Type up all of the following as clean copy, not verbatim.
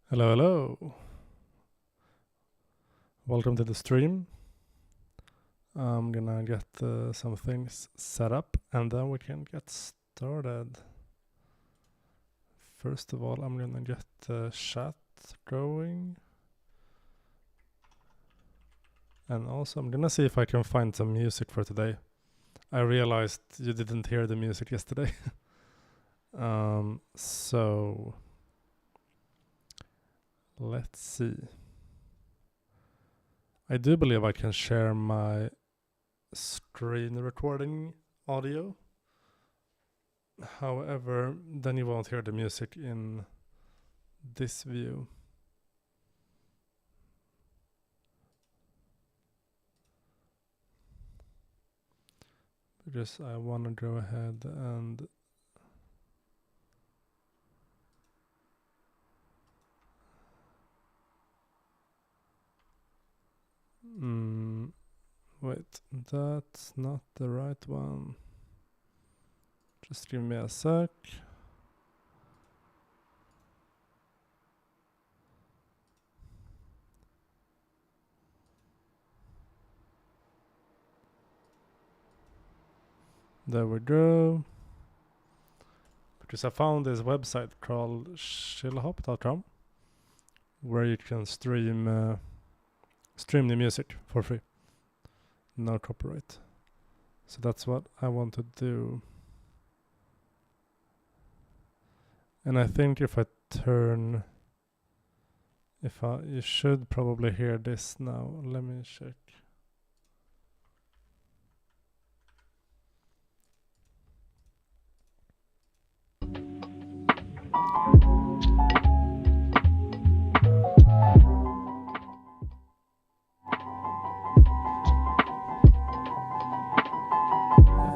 Hello, hello. Welcome to the stream. I'm gonna get some things set up and then we can get started. First of all, I'm gonna get the chat going. And also, I'm gonna see if I can find some music for today. I realized you didn't hear the music yesterday. So let's see. I do believe I can share my screen recording audio. However, then you won't hear the music in this view. Because I want to go ahead and wait, that's not the right one. Just give me a sec. There we go. Because I found this website called chillhop.com where you can stream the music for free. No copyright. So that's what I want to do. And I think if I turn... you should probably hear this now. Let me check.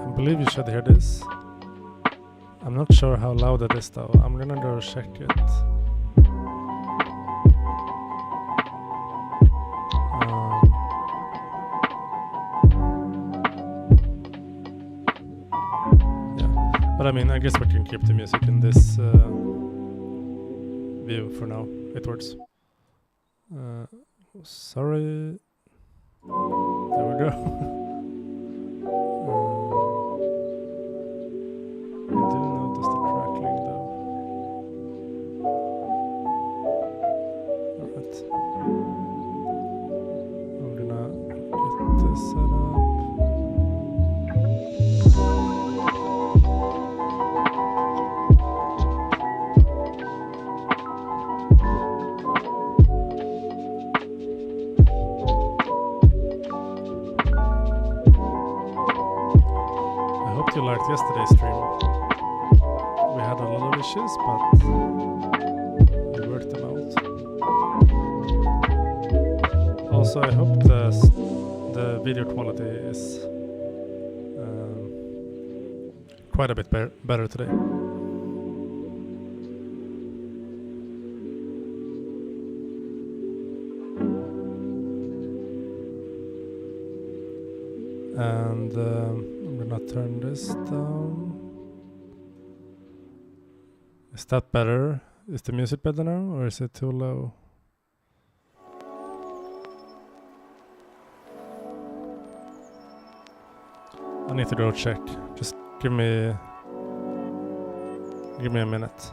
I believe you should hear this. I'm not sure how loud it is though. I'm gonna go check it. Yeah, but I mean, I guess we can keep the music in this view for now. It works. Sorry. There we go. I do notice the crackling though. Alright. I'm gonna get this set up. I hope you liked yesterday's stream. We had a lot of issues, but we worked them out. Also, I hope the video quality is quite a bit better today. And I'm gonna turn this down. Is that better? Is the music better now, or is it too low? I need to go check. Just give me a minute.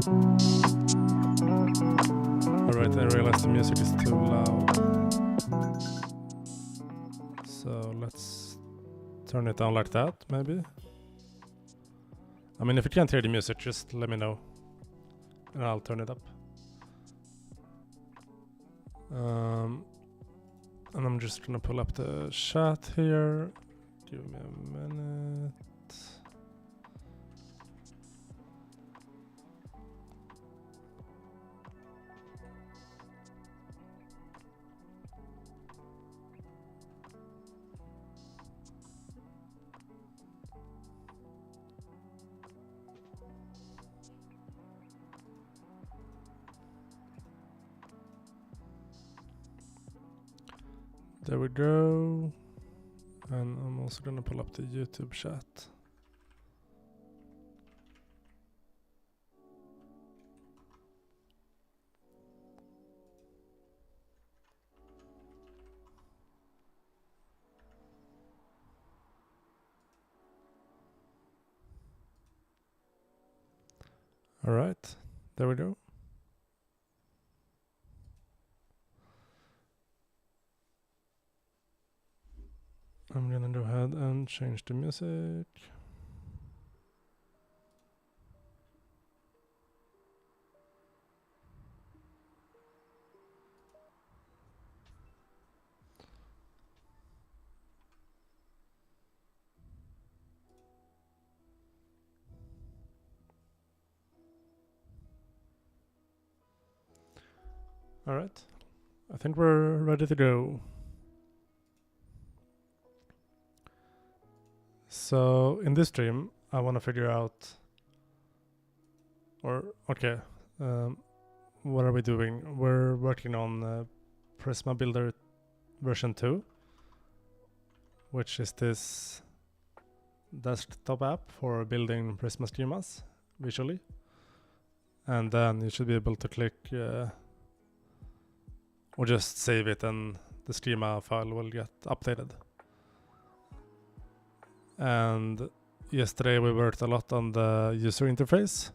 Alright, I realized the music is too loud. So let's turn it down like that, maybe. I mean, if you can't hear the music, just let me know and I'll turn it up. And I'm just gonna pull up the chat here. Give me a minute. There we go. And I'm also gonna pull up the YouTube chat. All right, there we go. I'm gonna go ahead and change the music. All right, I think we're ready to go. So in this stream, I want to figure out, what are we doing? We're working on Prisma Builder version 2, which is this desktop app for building Prisma schemas visually. And then you should be able to click or just save it and the schema file will get updated. And yesterday we worked a lot on the user interface,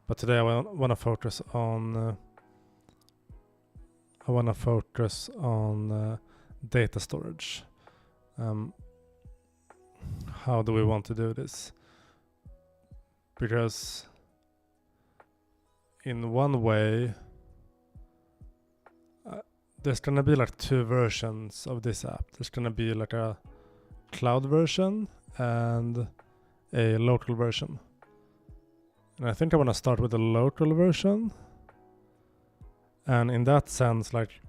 but today I want to focus on data storage. How do we want to do this? Because in one way, there's gonna be like two versions of this app. There's gonna be like a cloud version and a local version. And I think I want to start with the local version. And in that sense, like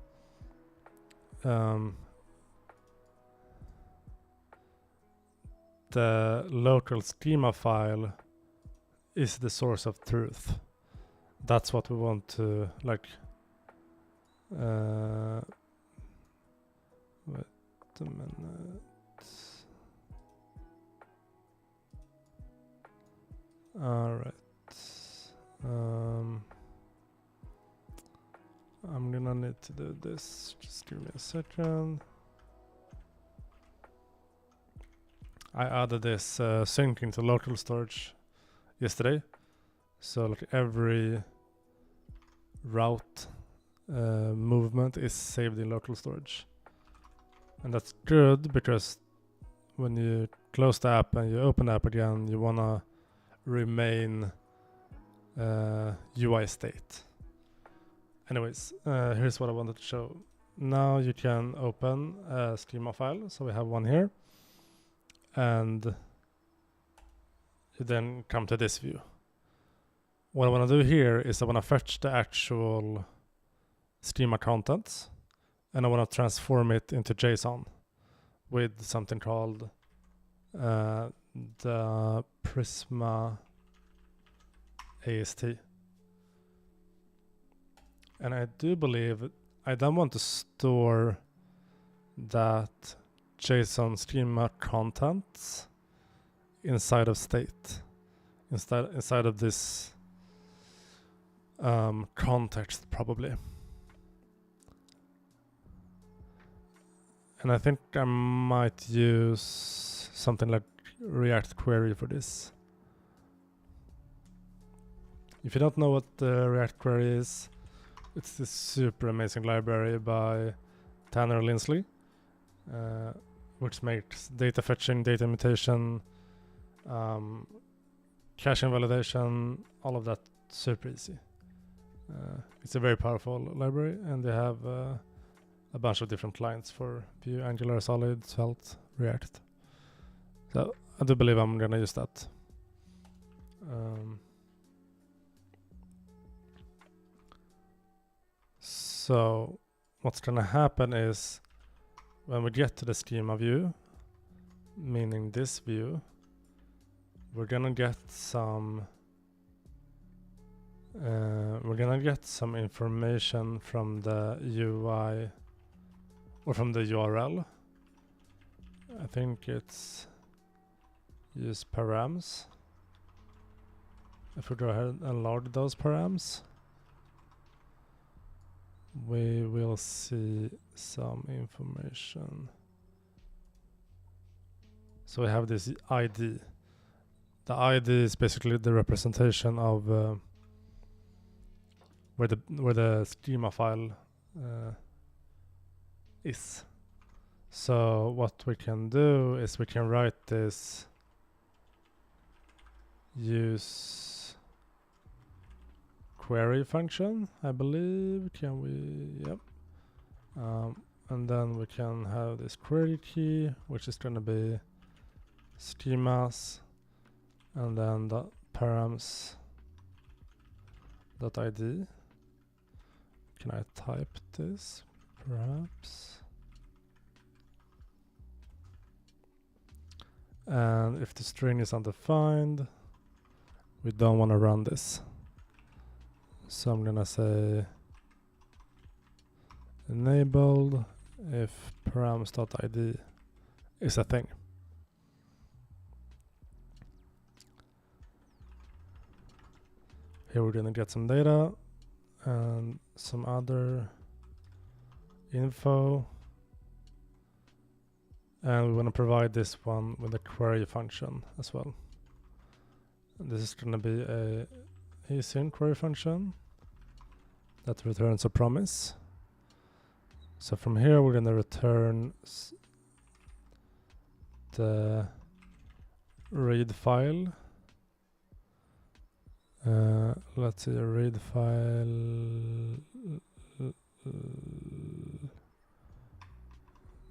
the local schema file is the source of truth. That's what we want to like. Wait a minute. All right. I'm gonna need to do this. Just give me a second. I added this syncing to local storage yesterday. So like every route movement is saved in local storage. And that's good because when you close the app and you open the app again, you wanna remain UI state. Anyways, here's what I wanted to show. Now you can open a schema file. So we have one here. And you then come to this view. What I want to do here is I want to fetch the actual schema contents. And I want to transform it into JSON with something called the Prisma AST. And I do believe I then want to store that JSON schema contents inside of state, inside of this context probably. And I think I might use something like React Query for this. If you don't know what the React query is, it's this super amazing library by Tanner Linsley, which makes data fetching, data mutation, caching validation, all of that super easy. It's a very powerful library, and they have a bunch of different clients for Vue, Angular, Solid, Svelte, React. So I do believe I'm gonna use that. So what's gonna happen is when we get to the schema view, meaning this view, we're gonna get some information from the UI or from the URL. I think it's use params. If we go ahead and load those params, we will see some information. So we have this ID. The ID is basically the representation of where the schema file is. So what we can do is we can write this use query function, I believe. Can we? Yep. And then we can have this query key, which is going to be schemas, and then the params .id. Can I type this perhaps? And if the string is undefined, we don't want to run this. So I'm gonna say enabled if params.id is a thing. Here we're gonna get some data and some other info, and we want to provide this one with a query function as well. And this is gonna be a async query function that returns a promise. So from here we're gonna return the read file. Let's see, a read file,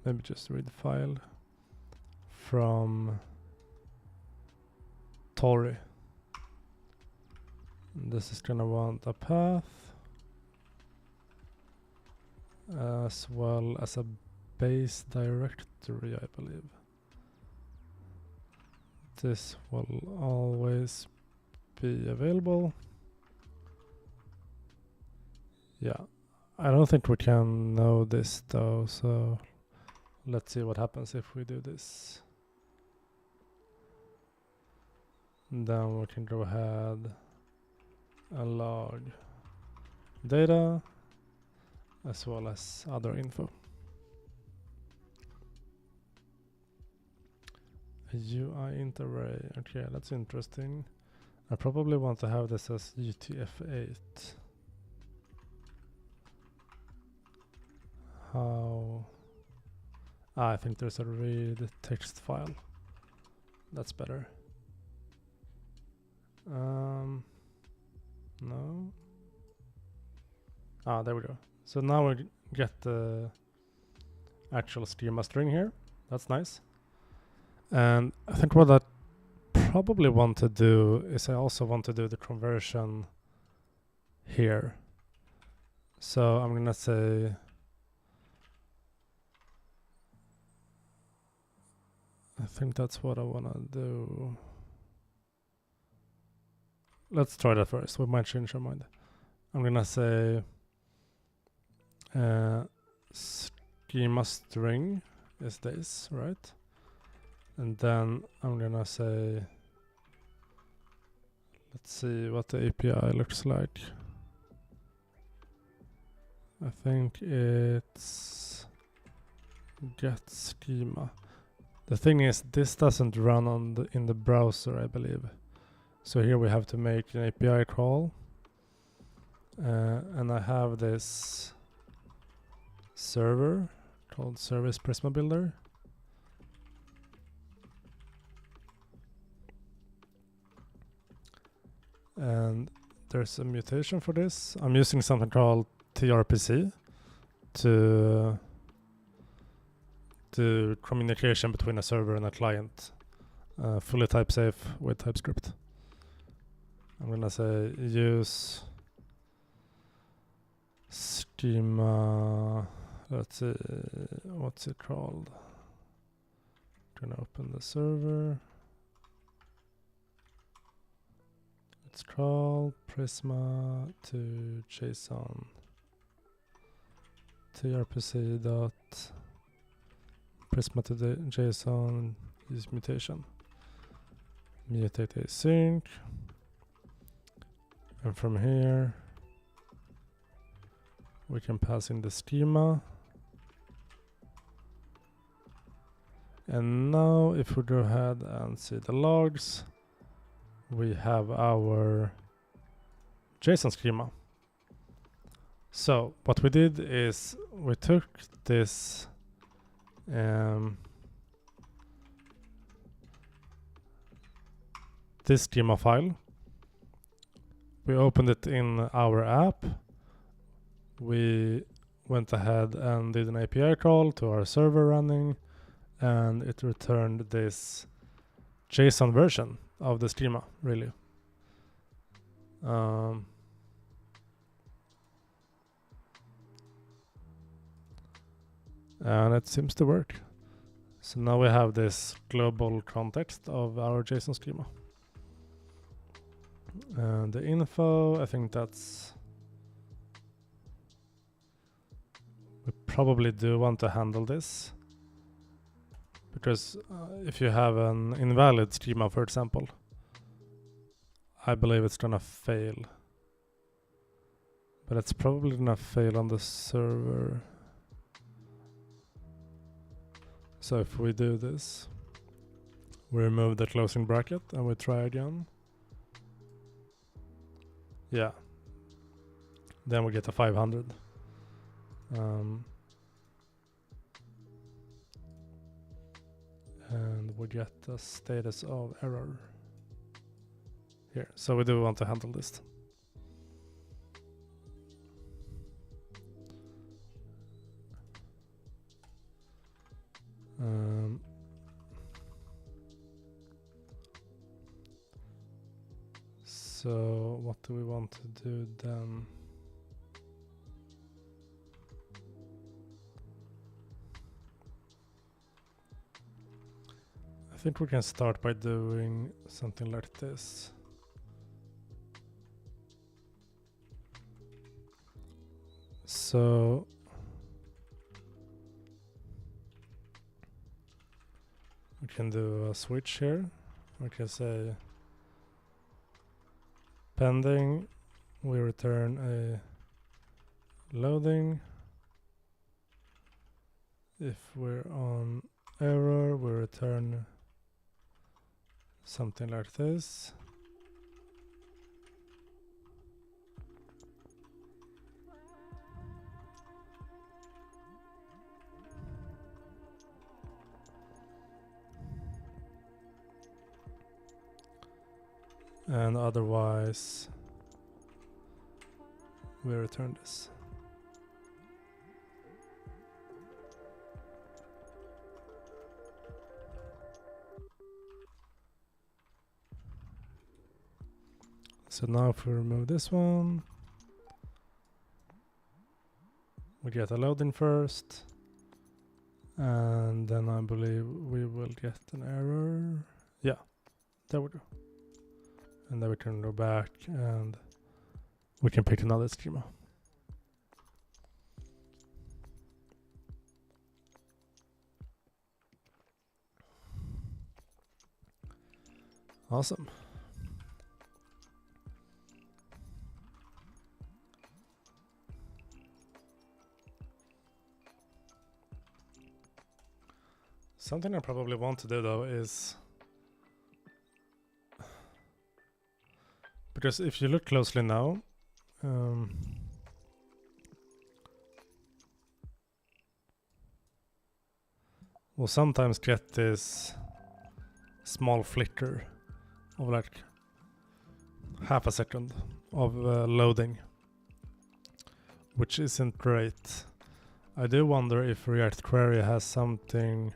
maybe just read file from Tauri. This is gonna want a path as well as a base directory, I believe. This will always be available. Yeah, I don't think we can know this though, so let's see what happens if we do this. And then we can go ahead and log data as well as other info. A UI int array. Okay, that's interesting. I probably want to have this as UTF-8. How? I think there's a read text file. That's better. No. There we go. So now we get the actual schema string here. That's nice. And I think what I probably want to do is I also want to do the conversion here. So I'm gonna say I think that's what I wanna do. Let's try that first. We might change our mind. I'm gonna say schema string is this, right? And then I'm gonna say, let's see what the API looks like. I think it's get schema. The thing is, this doesn't run on in the browser, I believe. So here we have to make an API call And I have this server called Service Prisma Builder. And there's a mutation for this. I'm using something called TRPC to do communication between a server and a client, fully type safe with TypeScript. I'm gonna say use schema. Let's see, what's it called? Gonna open the server. It's called Prisma to JSON. TRPC dot Prisma to JSON is mutation. Mutate async. And from here we can pass in the schema. And now if we go ahead and see the logs, we have our JSON schema. So what we did is we took this this schema file, we opened it in our app, we went ahead and did an API call to our server running, and it returned this JSON version of the schema, really. And it seems to work. So now we have this global context of our JSON schema. And the info, I think that's... we probably do want to handle this. Because if you have an invalid schema, for example, I believe it's gonna fail. But it's probably gonna fail on the server. So if we do this, we remove the closing bracket and we try again. Yeah. Then we get a 500. And we get the status of error here. So we do want to handle this. So what do we want to do then? I think we can start by doing something like this. So we can do a switch here. We can say pending, we return a loading. If we're on error, we return something like this. And otherwise, we return this. So now if we remove this one, we get a loading first, and then I believe we will get an error. Yeah, there we go. And then we can go back and we can pick another schema. Awesome. Something I probably want to do though is, because if you look closely now, we'll sometimes get this small flicker of like half a second of loading, which isn't great. I do wonder if React Query has something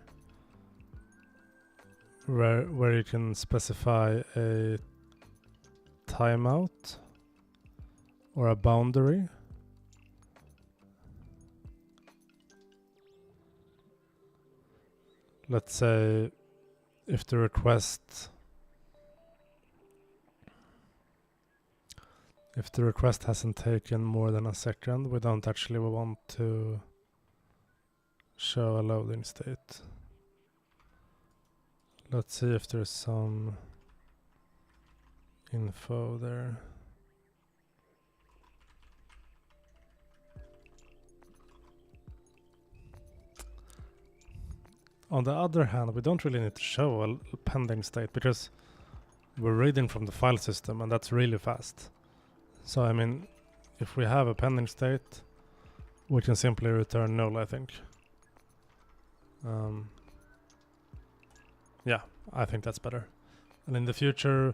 where you can specify a timeout or a boundary. Let's say if the request hasn't taken more than a second, we don't actually want to show a loading state. Let's see if there's some info there. On the other hand, we don't really need to show a pending state because we're reading from the file system and that's really fast. So I mean, if we have a pending state, we can simply return null, I think. Yeah, I think that's better. And in the future,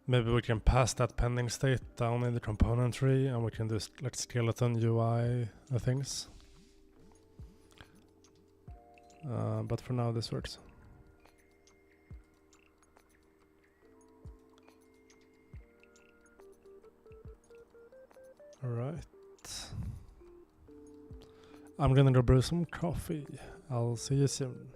maybe we can pass that pending state down in the component tree and we can do like skeleton UI things. But for now, this works. All right. I'm gonna go brew some coffee. I'll see you soon.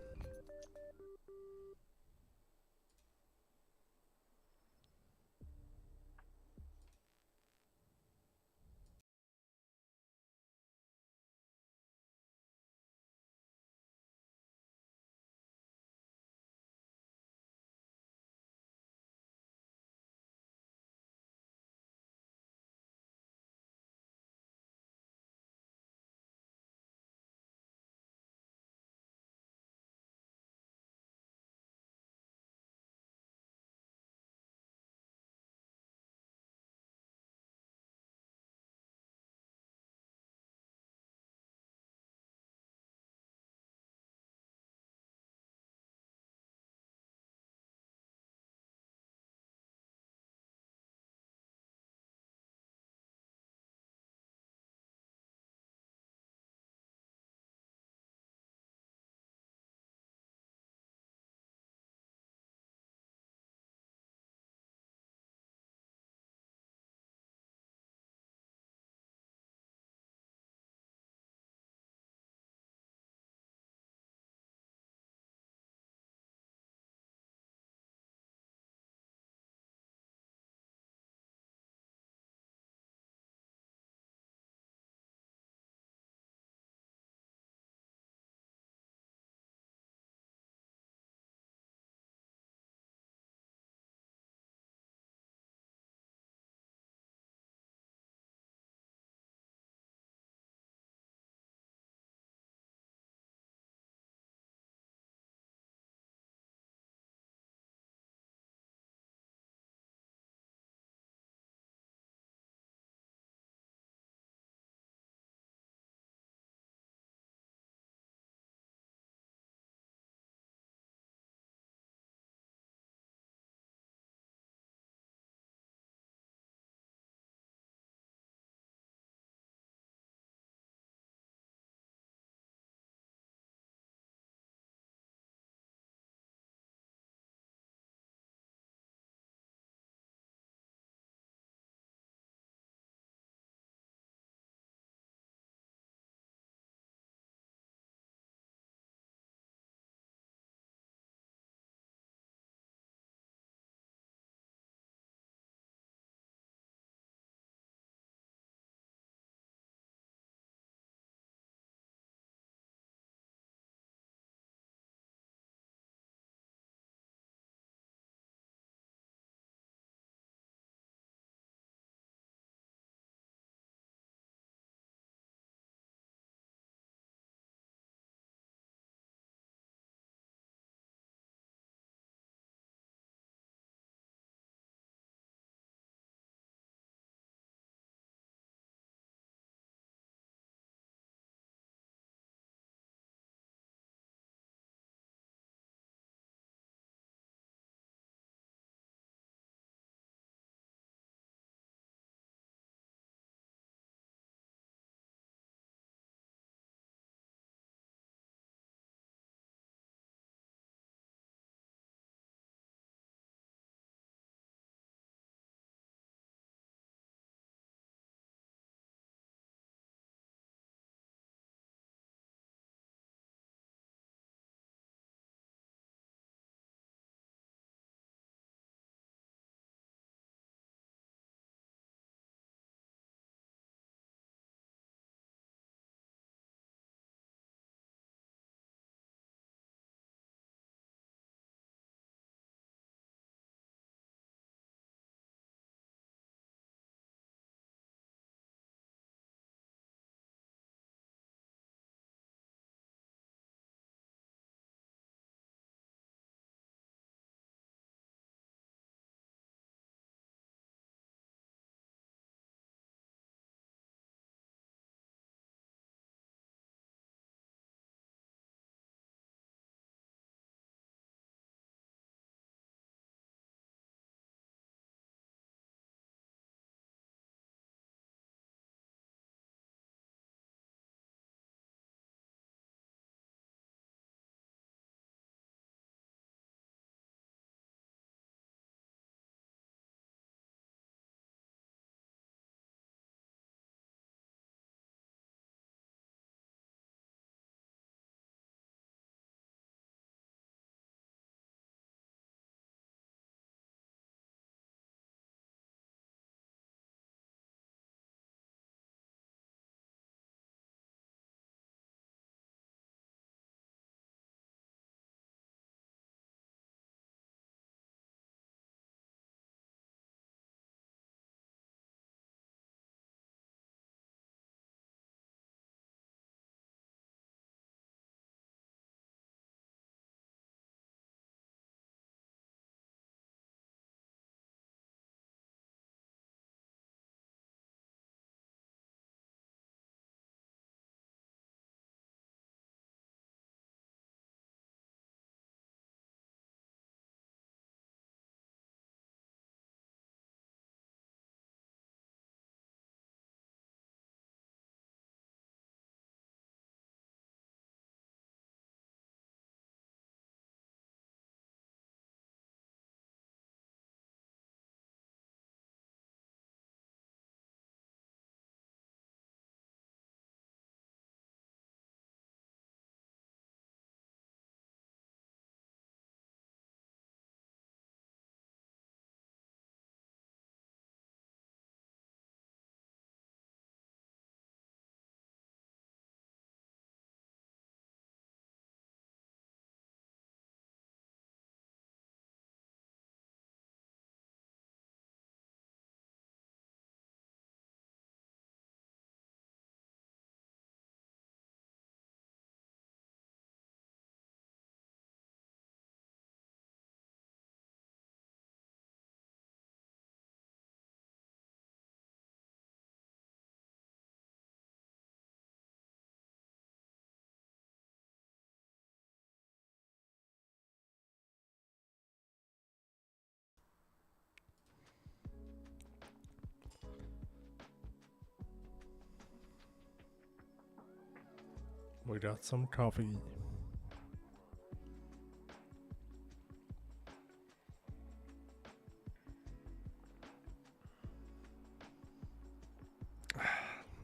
We got some coffee.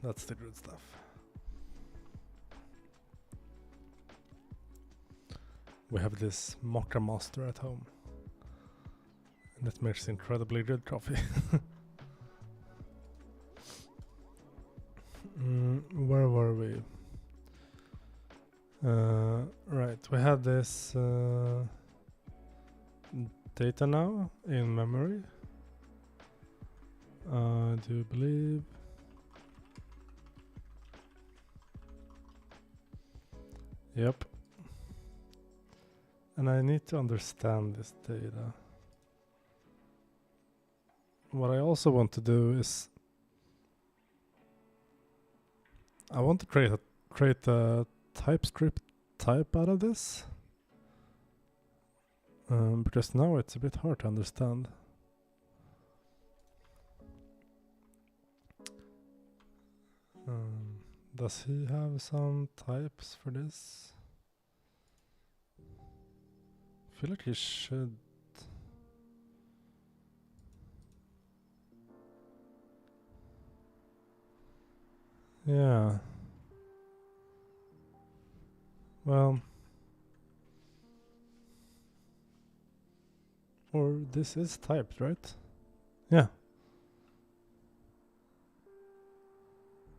That's the good stuff. We have this mocha master at home. And it makes incredibly good coffee. Where were we? Right, we have this data now in memory. Do you believe? Yep. And I need to understand this data. What I also want to do is I want to create a TypeScript type out of this. Because now it's a bit hard to understand. Does he have some types for this? I feel like he should. Yeah. Well. Or this is typed, right? Yeah.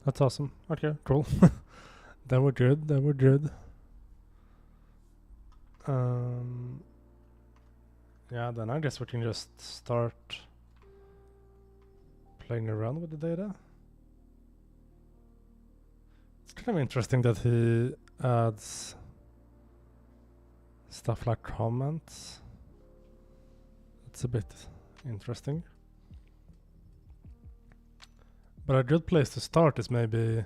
That's awesome. Okay, cool. Then we're good. Yeah, then I guess we can just start playing around with the data. It's kind of interesting that he adds stuff like comments. It's a bit interesting. But a good place to start is maybe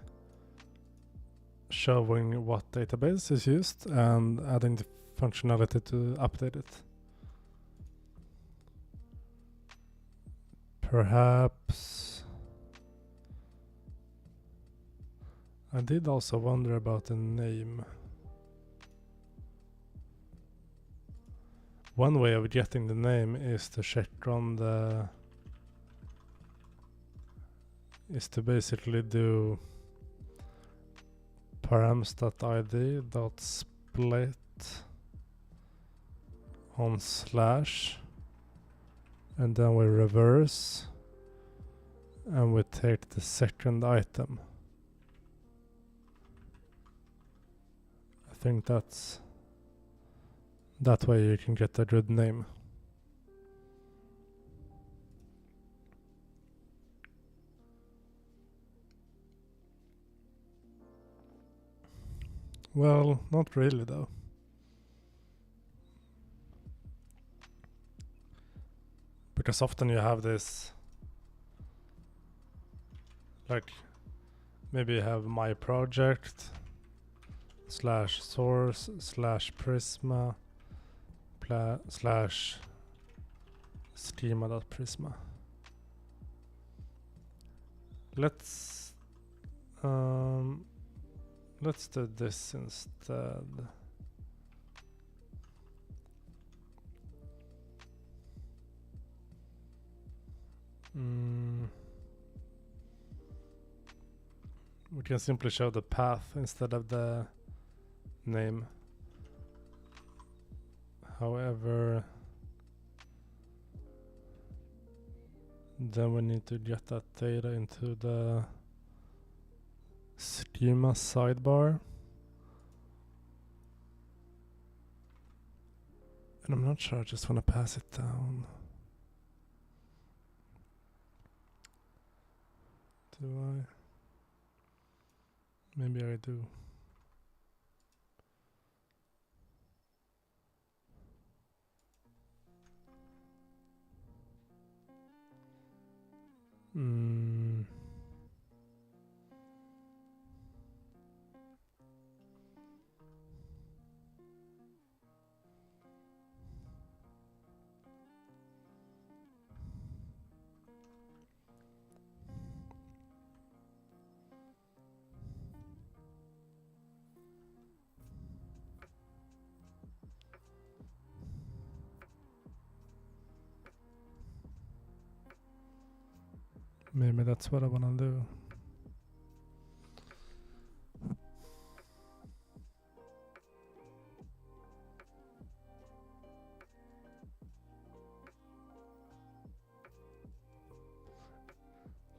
showing what database is used and adding the functionality to update it. Perhaps I did also wonder about the name. One way of getting the name is to check on the to basically do params.id.split on slash, and then we reverse and we take the second item. I think that's that way you can get a good name. Well, not really though. Because often you have this, like, maybe you have my project slash source slash Prisma slash schema.prisma. Let's do this instead. We can simply show the path instead of the name. However, then we need to get that data into the schema sidebar. And I'm not sure, I just want to pass it down. Do I? Maybe I do. Maybe that's what I wanna do.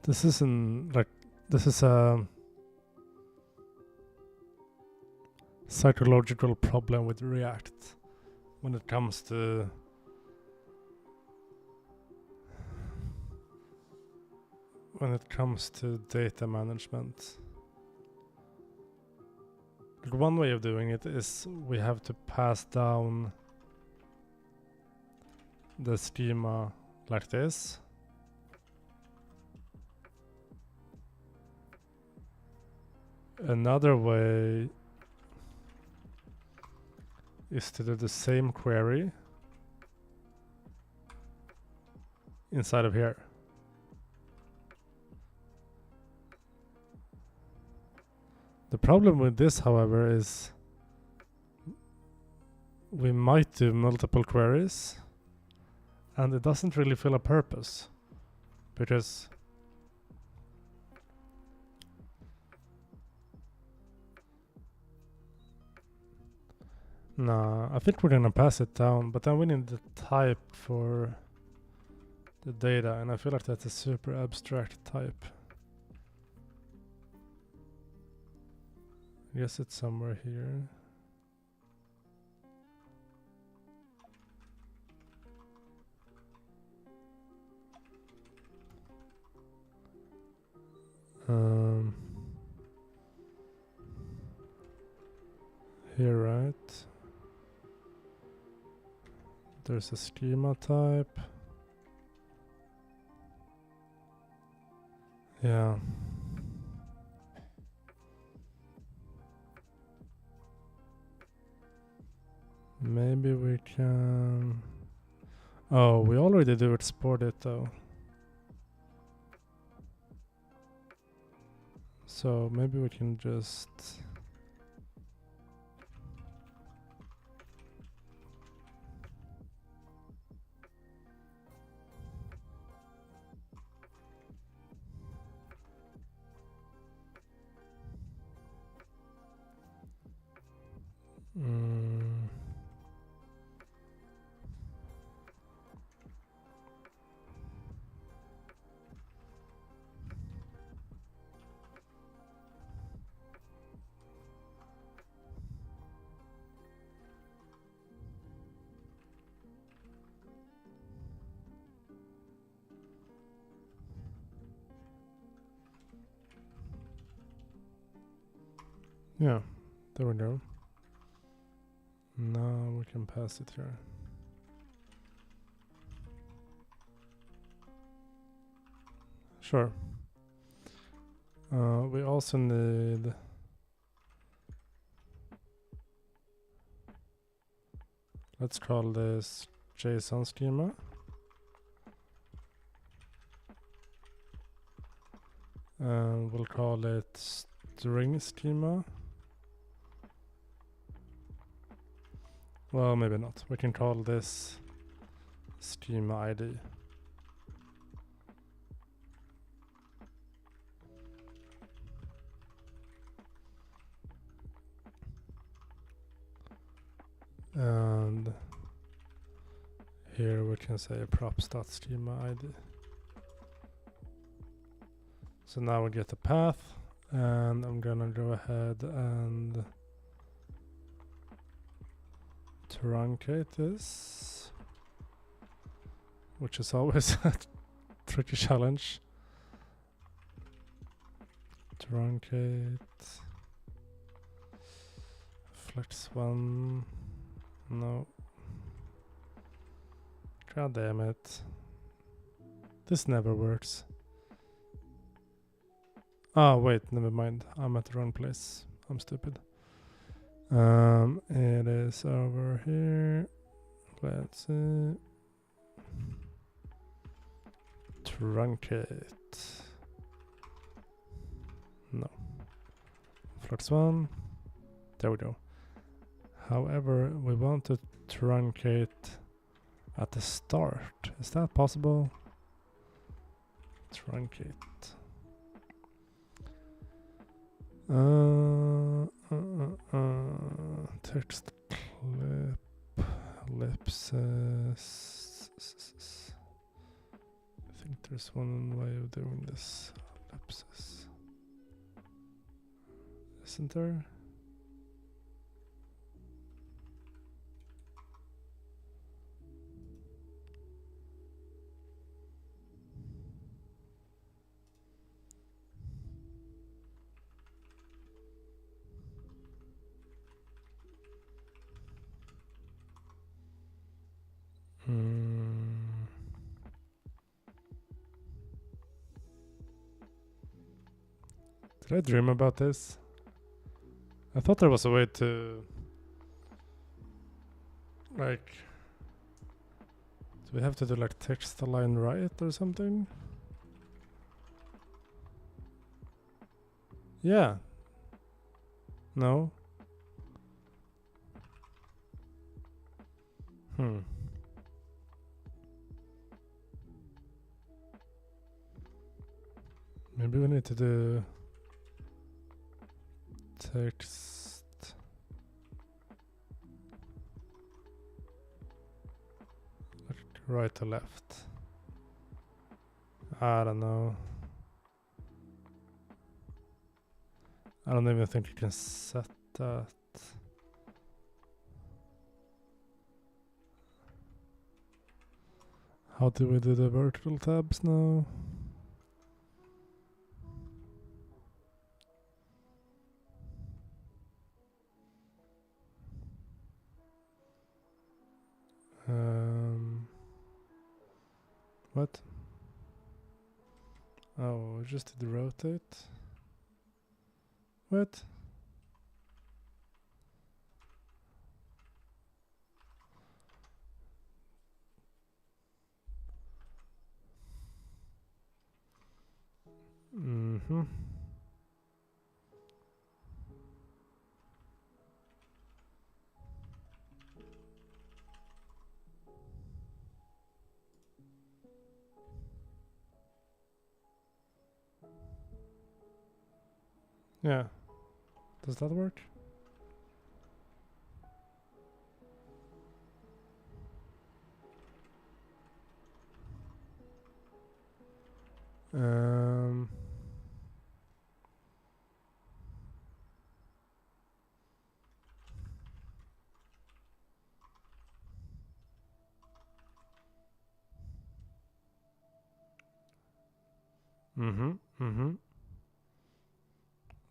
This isn't like, this is a psychological problem with React when it comes to data management. But one way of doing it is we have to pass down the schema like this. Another way is to do the same query inside of here. The problem with this, however, is we might do multiple queries and it doesn't really fill a purpose, because I think we're gonna pass it down, but then we need the type for the data, and I feel like that's a super abstract type. I guess it's somewhere here. Here, right? There's a schema type. Yeah. Maybe we can... Oh, we already do export it though. So maybe we can just... yeah, there we go. Now we can pass it here. Sure. We also need... Let's call this JSON schema. And we'll call it string schema. Well, maybe not. We can call this schema ID. And here we can say props.schema ID. So now we get the path, and I'm gonna go ahead and truncate this, which is always a tricky challenge. Truncate flex one. No. God damn it. This never works. Oh wait, never mind. I'm at the wrong place. I'm stupid. It is over here. Let's see. Truncate. No. Flux one. There we go. However, we want to truncate at the start. Is that possible? Truncate. Text clip, ellipses. I think there's one way of doing this. Ellipses. Isn't there? Did I dream about this? I thought there was a way to, like, do we have to do like text align right or something? Yeah. No. Maybe we need to do text right to left. I don't know. I don't even think you can set that. How do we do the vertical tabs now? What? Oh, we just did rotate. What? Mm-hmm. Yeah. Does that work?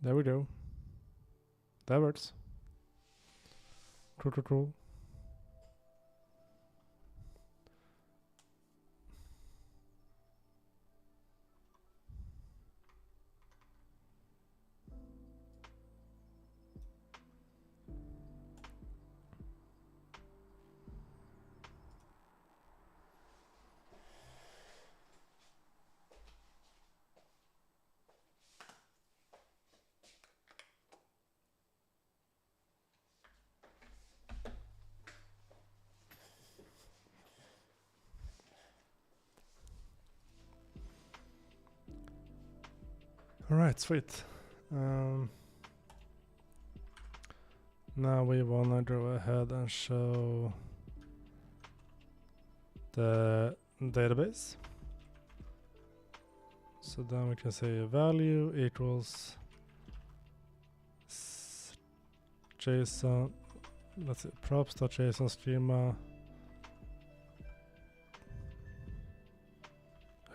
There we go. That works. Cool. All right, sweet. Now we wanna go ahead and show the database. So then we can say value equals JSON. Let's see, props.json schema.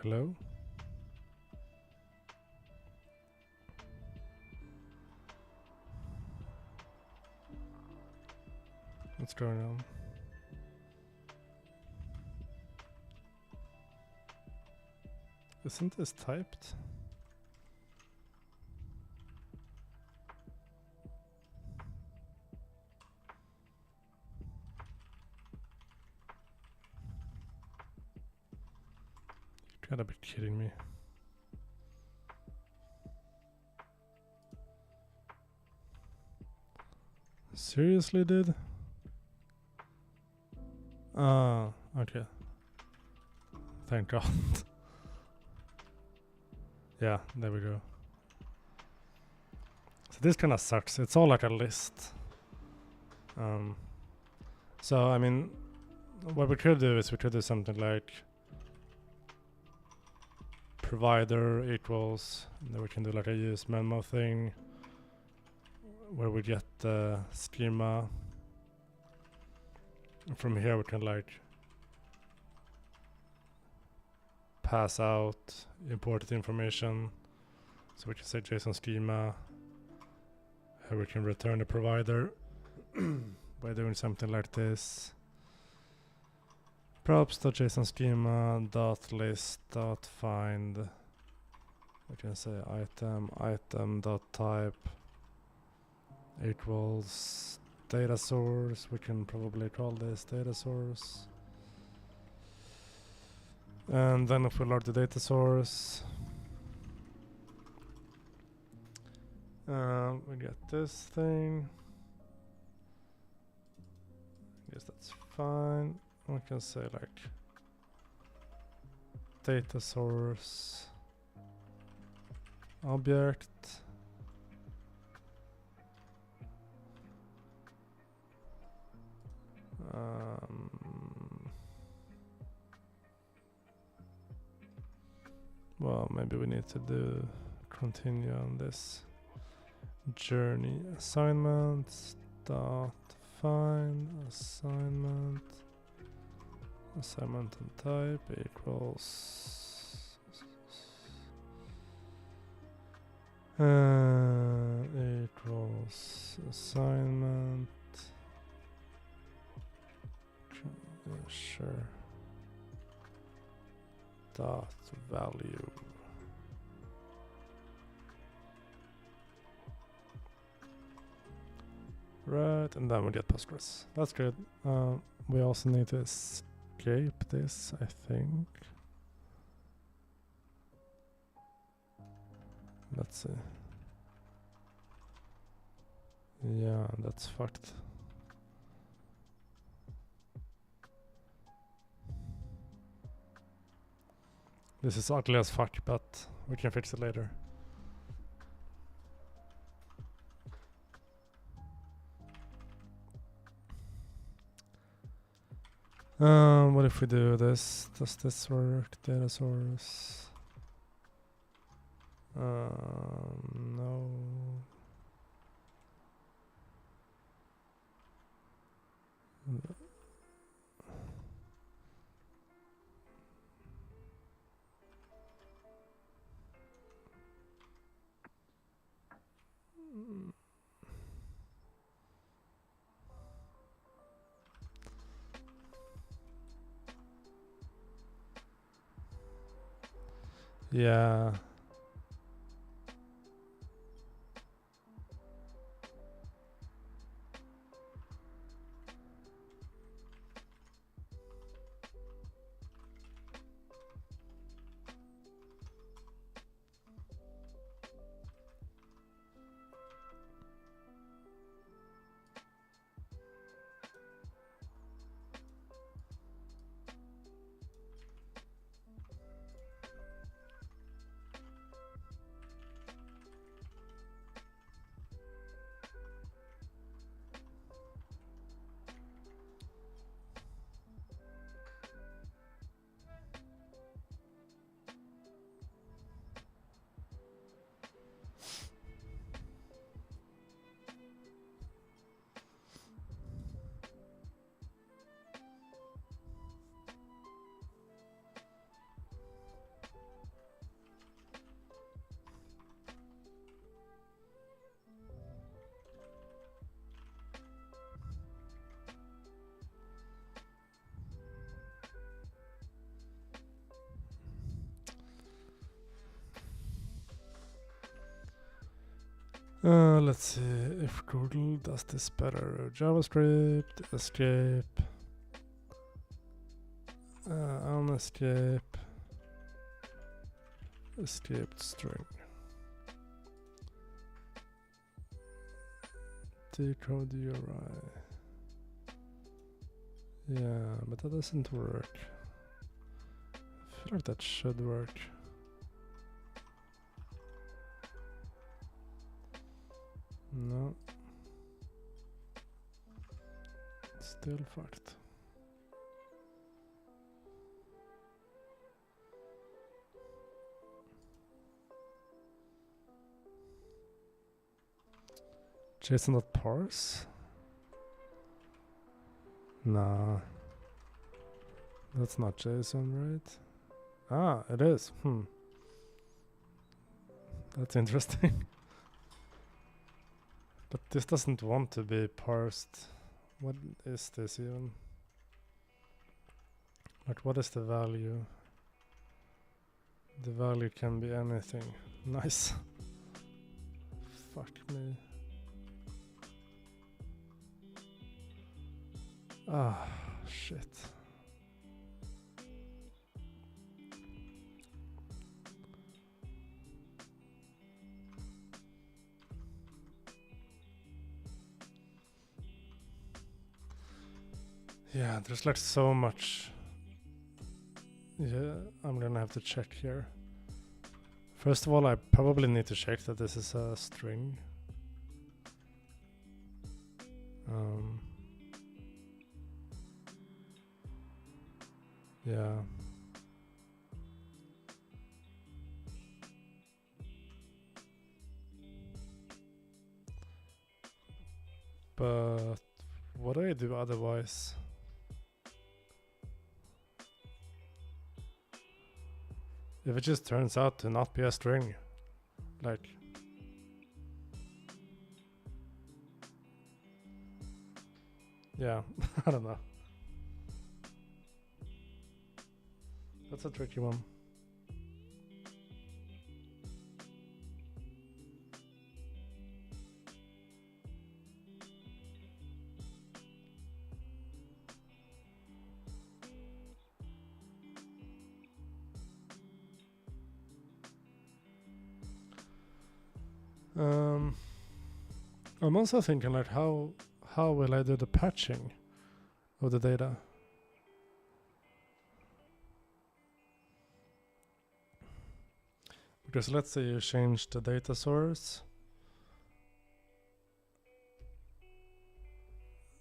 Hello. What's going on? Isn't this typed? You gotta be kidding me. Seriously, dude? Ah, okay. Thank God. Yeah, there we go. So this kind of sucks. It's all like a list. So I mean, what we could do is we could do something like provider equals, and then we can do like a use memo thing where we get the schema. And from here we can like pass out imported information. So we can say JSON schema. Here we can return the provider by doing something like this. Props.json schema dot list dot find. We can say item dot type equals data source. We can probably call this data source. And then if we load the data source, we get this thing. I guess that's fine. We can say like data source object. Well, maybe we need to do continue on this journey assignments dot find assignment and type equals equals assignment. Sure. Dot value. Right, and then we get Postgres. That's good. We also need to escape this, I think. Let's see. Yeah, that's fucked. This is ugly as fuck, but we can fix it later. What if we do this? Does this work? Data source? No. Yeah. Let's see if Google does this better. JavaScript, escape, unescape, escaped string. Decode URI. Yeah, but that doesn't work. I feel like that should work. No. Still fucked. JSON.parse? Nah. That's not JSON, right? Ah, it is. That's interesting. But this doesn't want to be parsed. What is this even? Like, what is the value? The value can be anything. Nice. Fuck me. Ah, shit. Yeah, there's like so much. Yeah, I'm gonna have to check here. First of all, I probably need to check that this is a string. Yeah. But what do I do otherwise? If it just turns out to not be a string, like, yeah, I don't know. That's a tricky one. I'm also thinking like how will I do the patching of the data? Because let's say you change the data source.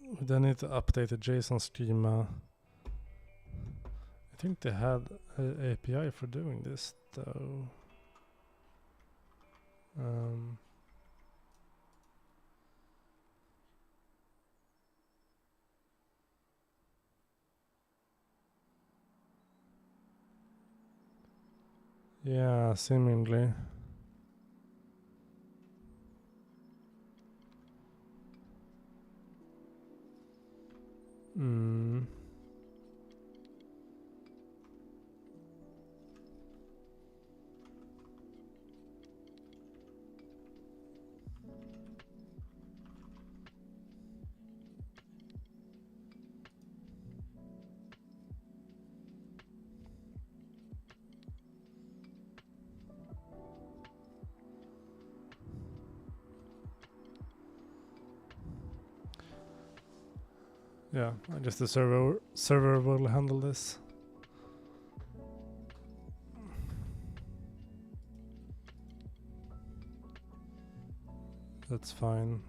We then need to update the JSON schema. I think they had an API for doing this though. Yeah, seemingly. Yeah, I guess the server will handle this. That's fine.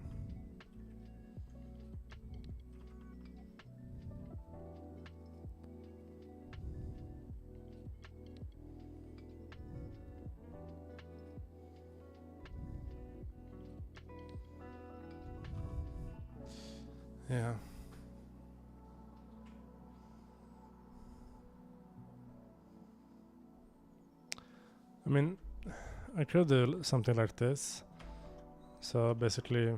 Yeah. I mean, I could do something like this. So basically,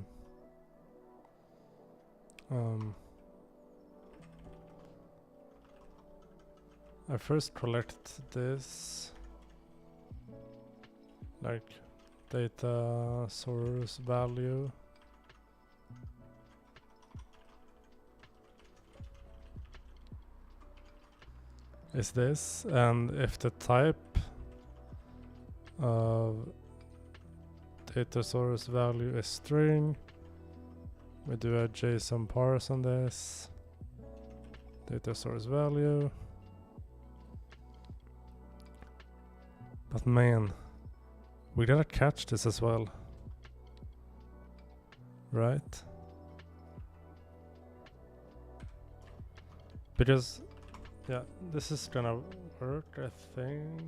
I first collect this, like data source value. Is this, and if the type of data source value is string, we do a JSON parse on this data source value. But man, we gotta catch this as well. right? Because, yeah, this is gonna work, I think.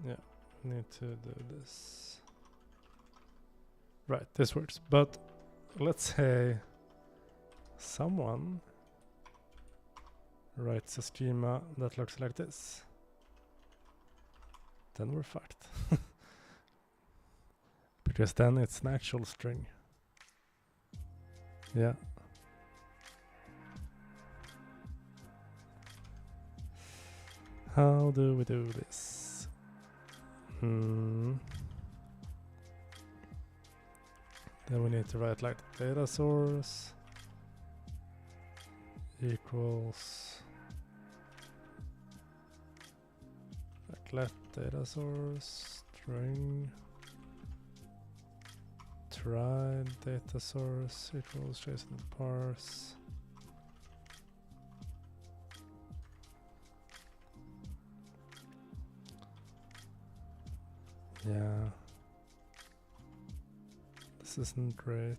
Yeah, need to do this. Right, this works. But let's say someone writes a schema that looks like this. Then we're fucked. Because then it's an actual string. Yeah. How do we do this? Then we need to write like data source equals like let data source string try data source equals JSON parse. Yeah, this isn't great.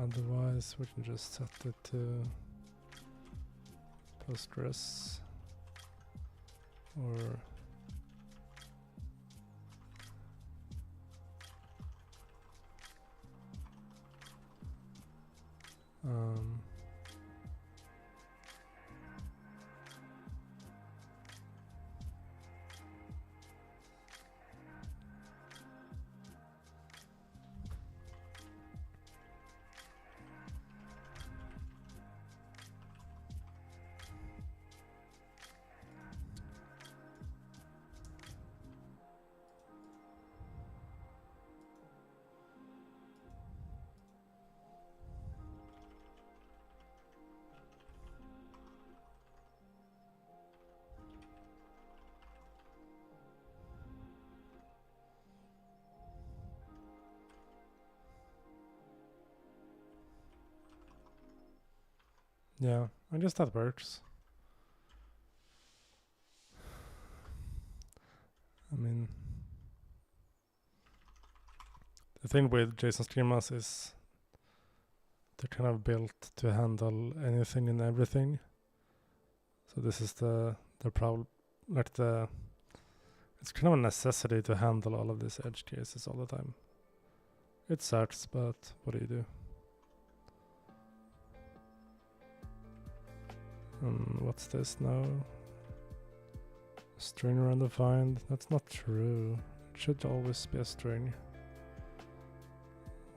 Otherwise, we can just set it to Postgres or yeah, I guess that works. I mean, the thing with JSON schemas is they're kind of built to handle anything and everything. So this is the problem, like it's kind of a necessity to handle all of these edge cases all the time. It sucks, but what do you do? What's this now? String undefined. That's not true. It should always be a string.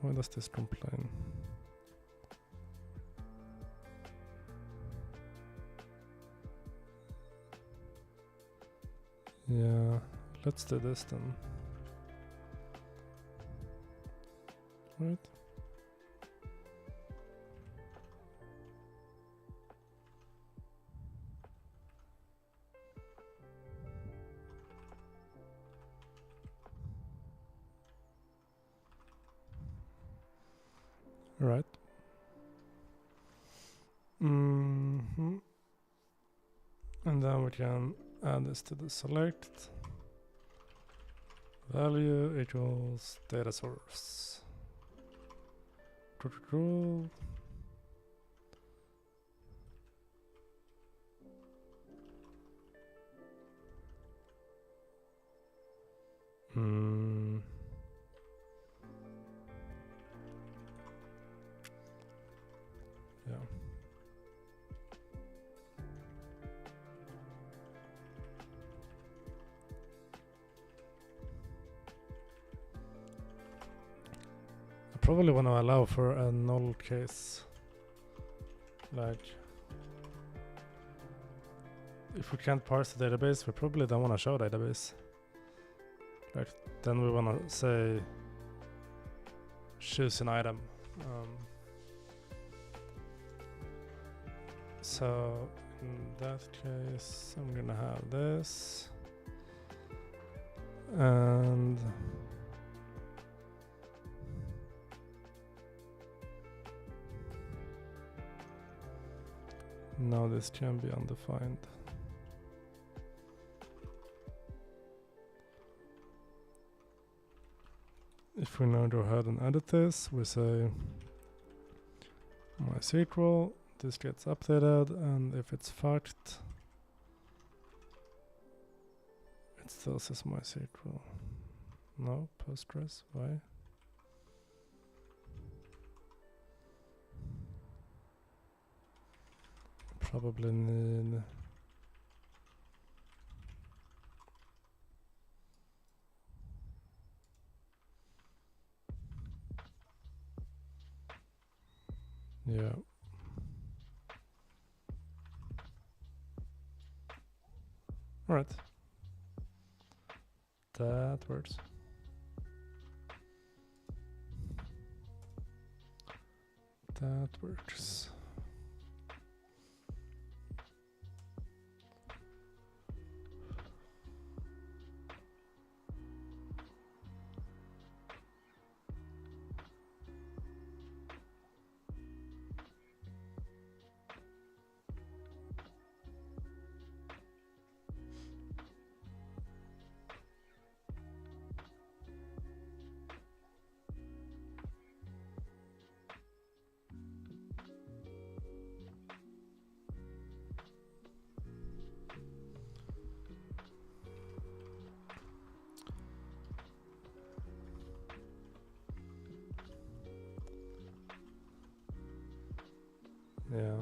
Why does this complain? Yeah, let's do this then. Right? Right. And then we can add this to the select. Value equals data source. Cool. Yeah. I probably want to allow for a null case. Like, if we can't parse the database, we probably don't want to show database. Like, then we want to say choose an item. So in that case, I'm gonna have this, and Now this can be undefined. If we now go ahead and edit this, we say MySQL, this gets updated, and if it's fucked, it still says MySQL. No, Postgres, why? Probably need yeah. All right. That works. That works. Yeah.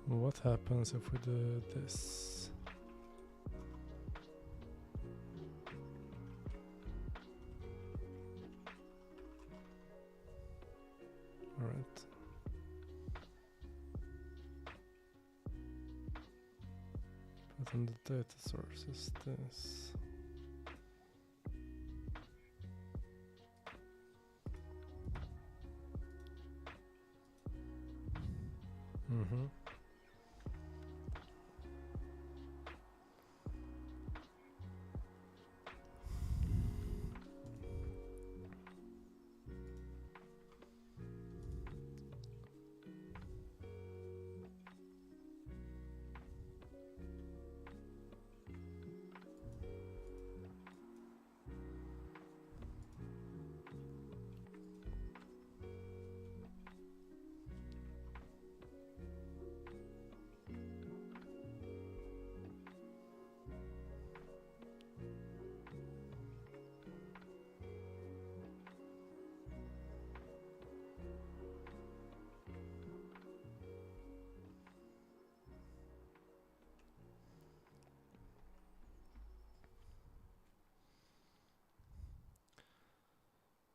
What happens if we do this? All right. But then the data source is this. Mm-hmm.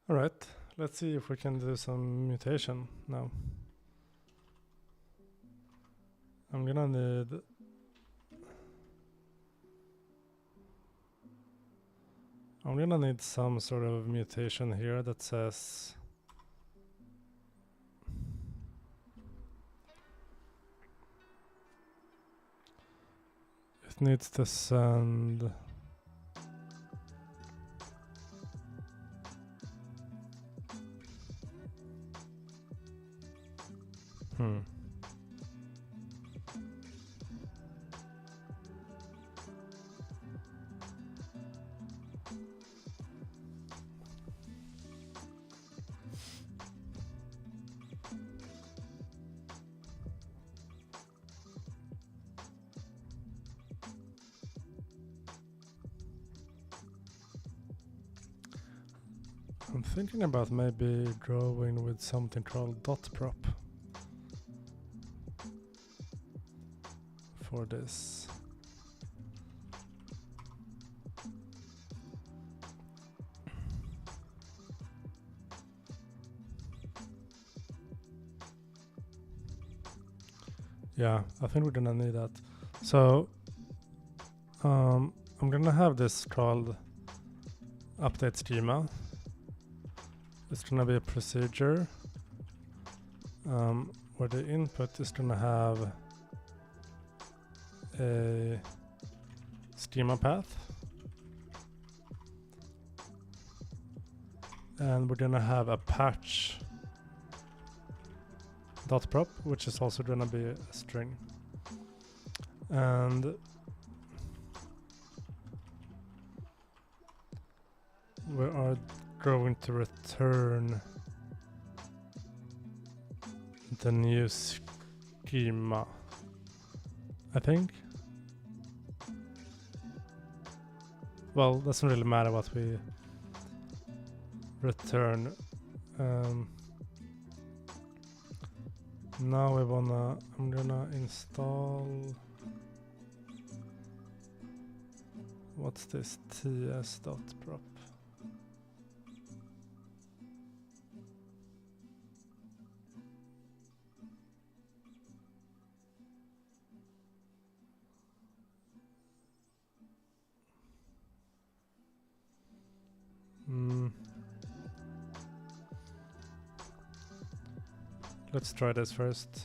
All right, let's see if we can do some mutation now. I'm gonna need some sort of mutation here that says it needs to send I'm thinking about maybe drawing with something called dot prop for this. Yeah, I think we're gonna need that. So I'm gonna have this called update schema. It's gonna be a procedure, where the input is gonna have a schema path, and we're gonna have a patch dot prop, which is also gonna be a string, and we are going to return the new schema, I think. Well, doesn't really matter what we return. Now I'm gonna install, what's this, ts.prop. Let's try this first.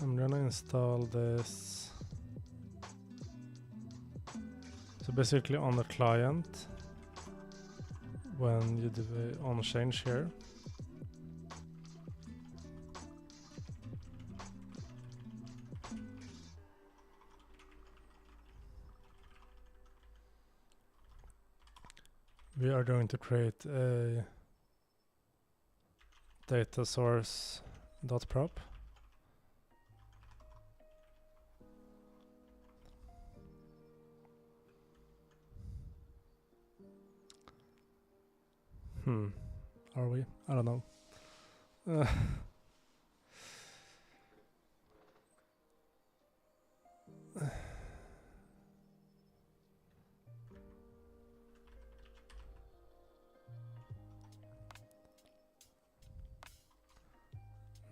I'm gonna install this. So basically on the client, when you do the on change here, we are going to create a data source dot prop. Are we? I don't know.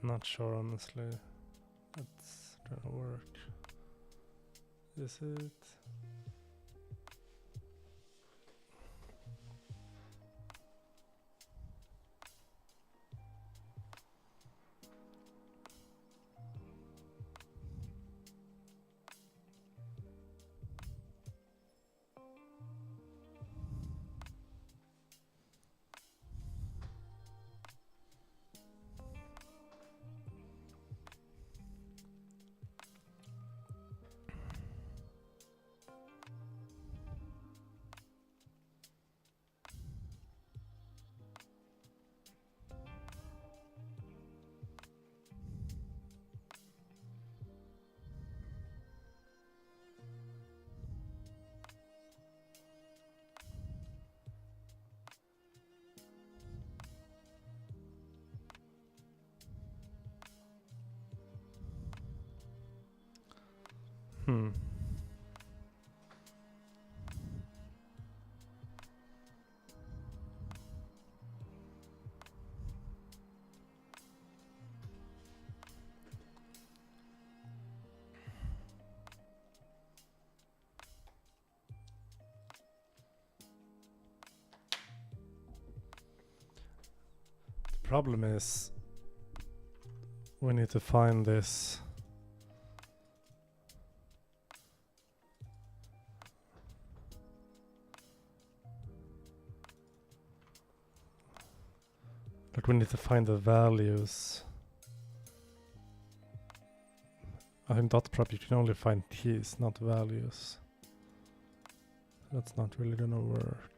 Not sure, honestly. It's gonna work. Is it? Problem is we need to find this we need to find the values. I think dot prop you can only find keys, not values. That's not really gonna work.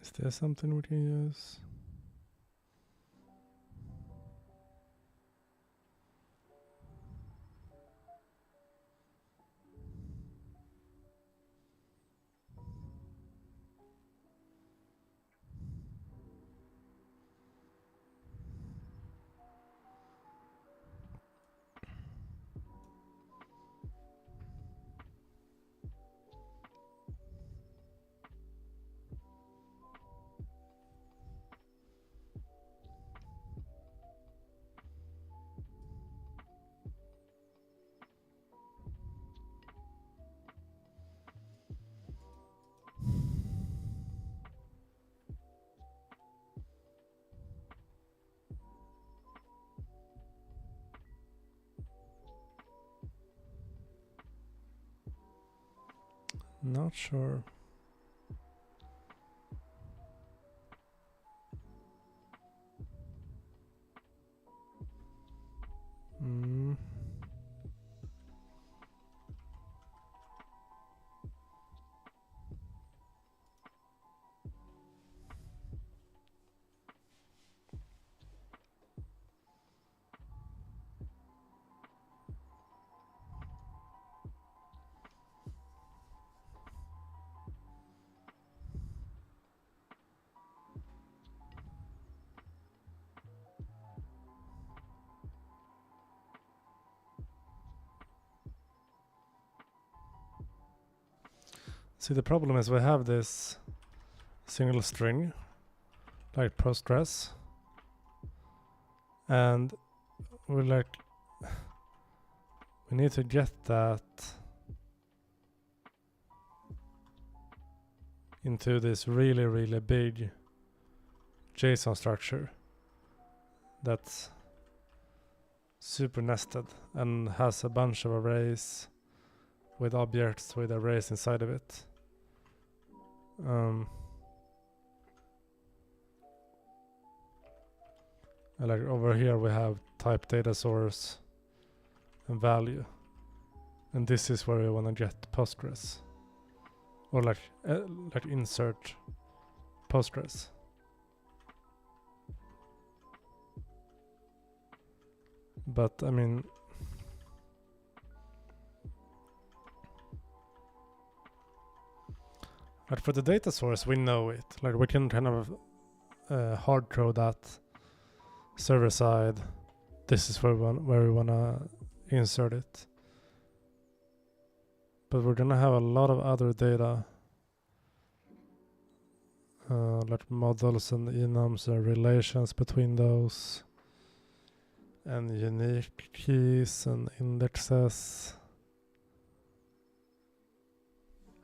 Is there something we can use? Not sure. See, the problem is we have this single string, like Postgres, and we need to get that into this really, really big JSON structure that's super nested and has a bunch of arrays with objects with arrays inside of it. And like over here we have type data source and value, and this is where we want to get Postgres, or like insert Postgres. But I mean, but for the data source we know it. Like we can kind of hard code that server side. This is where we wanna insert it. But we're gonna have a lot of other data, like models and enums and relations between those, and unique keys and indexes.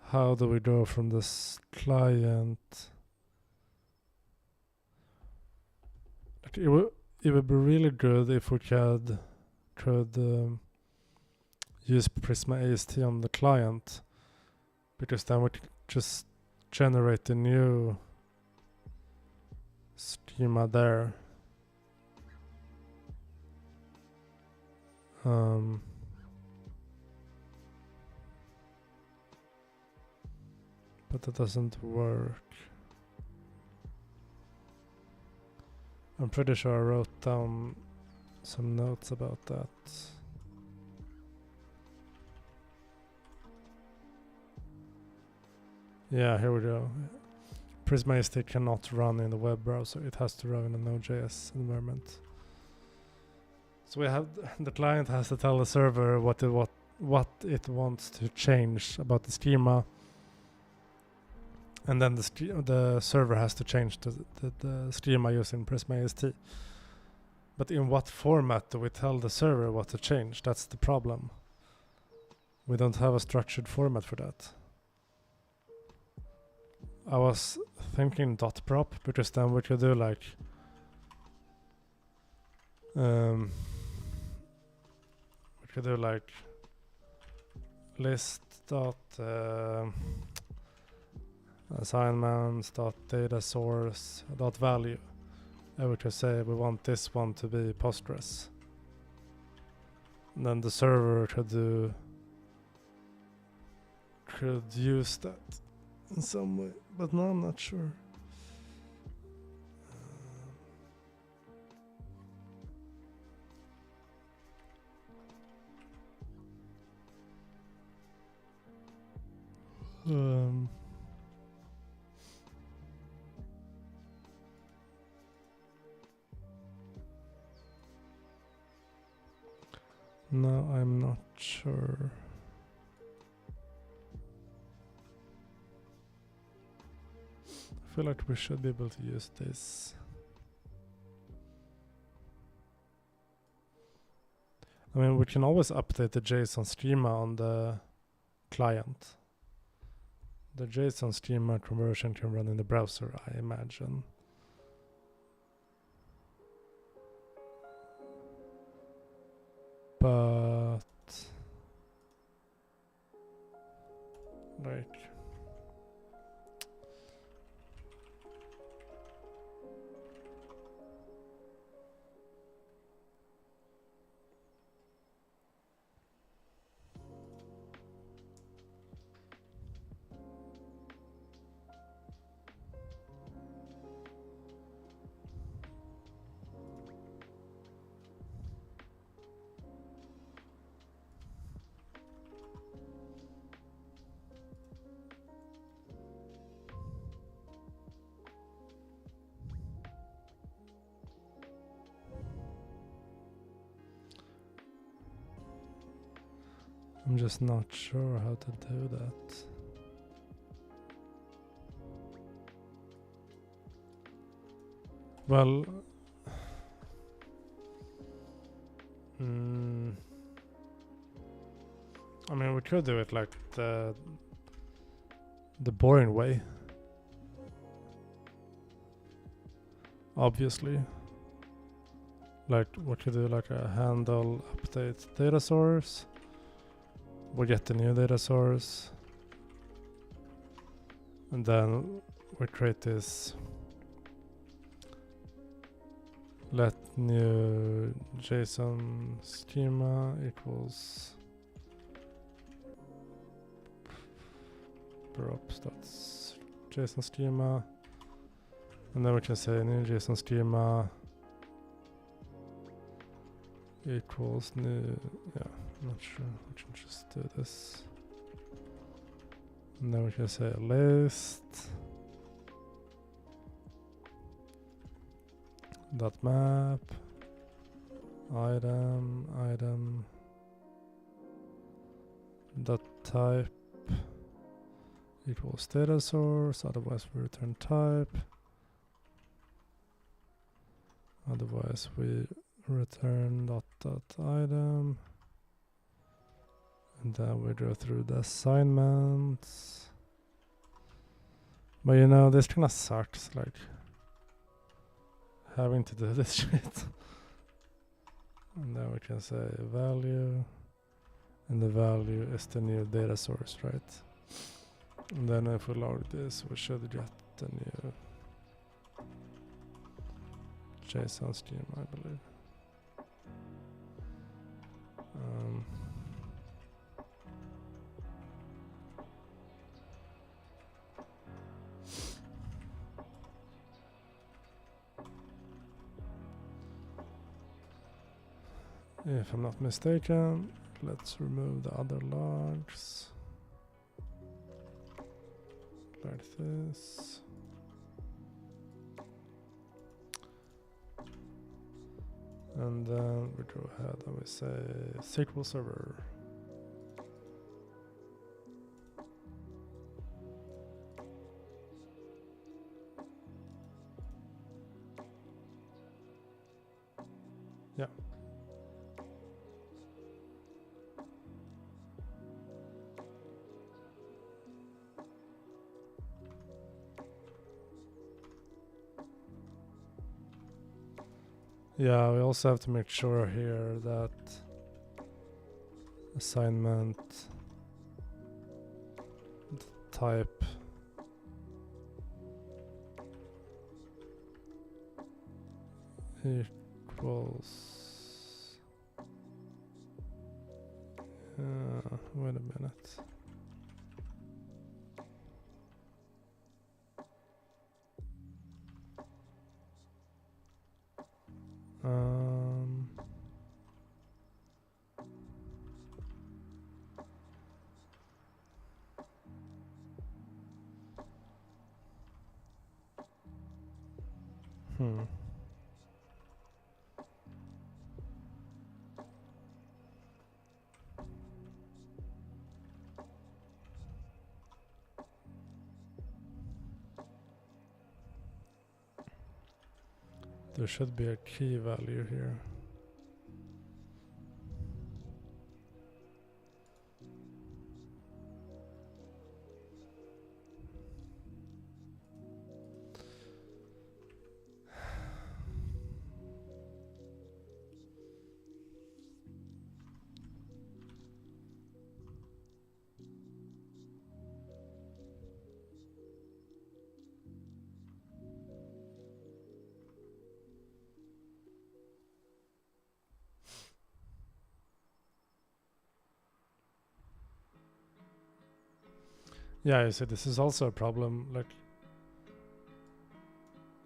How do we go from this client? Like it would be really good if we could use Prisma AST on the client, because then we could just generate a new schema there. But that doesn't work. I'm pretty sure I wrote down some notes about that. Yeah, here we go. Prisma AST cannot run in the web browser. It has to run in a Node.js environment. So we have the client has to tell the server what it wants to change about the schema, and then the server has to change the schema using Prisma AST. But in what format do we tell the server what to change? That's the problem. We don't have a structured format for that. I was thinking .prop, because then we could do like list dot assignments dot data source dot value, and we could say we want this one to be Postgres, and then the server could use that in some way, but now I'm not sure. No, I'm not sure. I feel like we should be able to use this. I mean, we can always update the JSON schema on the client. The JSON schema conversion can run in the browser, I imagine. But like I'm just not sure how to do that. Well, I mean, we could do it like the boring way. Obviously. Like, we could do like a handle update data source. We get the new data source. And then we create this let new JSON schema equals props. That's JSON schema. And then we can say new JSON schema equals new, yeah, I'm not sure, we can just do this. And then we can say list dot map item dot type equals data source, otherwise we return type, otherwise we return dot item, and then we go through the assignments. But you know, this kinda sucks, like having to do this shit. And then we can say value, and the value is the new data source, right? And then if we log this, we should get the new JSON schema, I believe. If I'm not mistaken, let's remove the other logs. Like this. And then we go ahead and we say SQL Server. Yeah. Yeah, we also have to make sure here that assignment type equals wait a minute. There should be a key value here. Yeah, you see, this is also a problem. Like,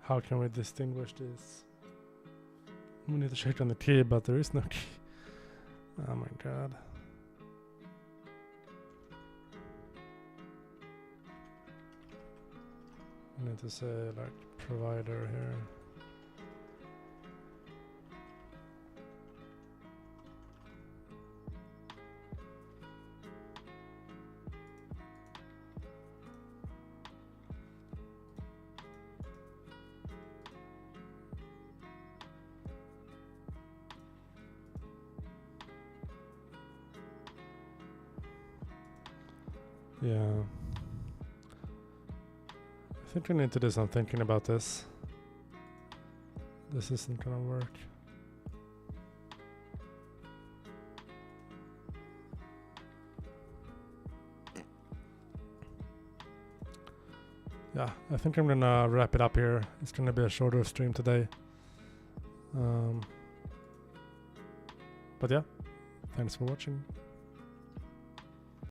how can we distinguish this? We need to check on the key, but there is no key. Oh my god. I need to say like provider here. Yeah. I think I need to do some thinking about this. This isn't gonna work. Yeah, I think I'm gonna wrap it up here. It's gonna be a shorter stream today. But yeah, thanks for watching.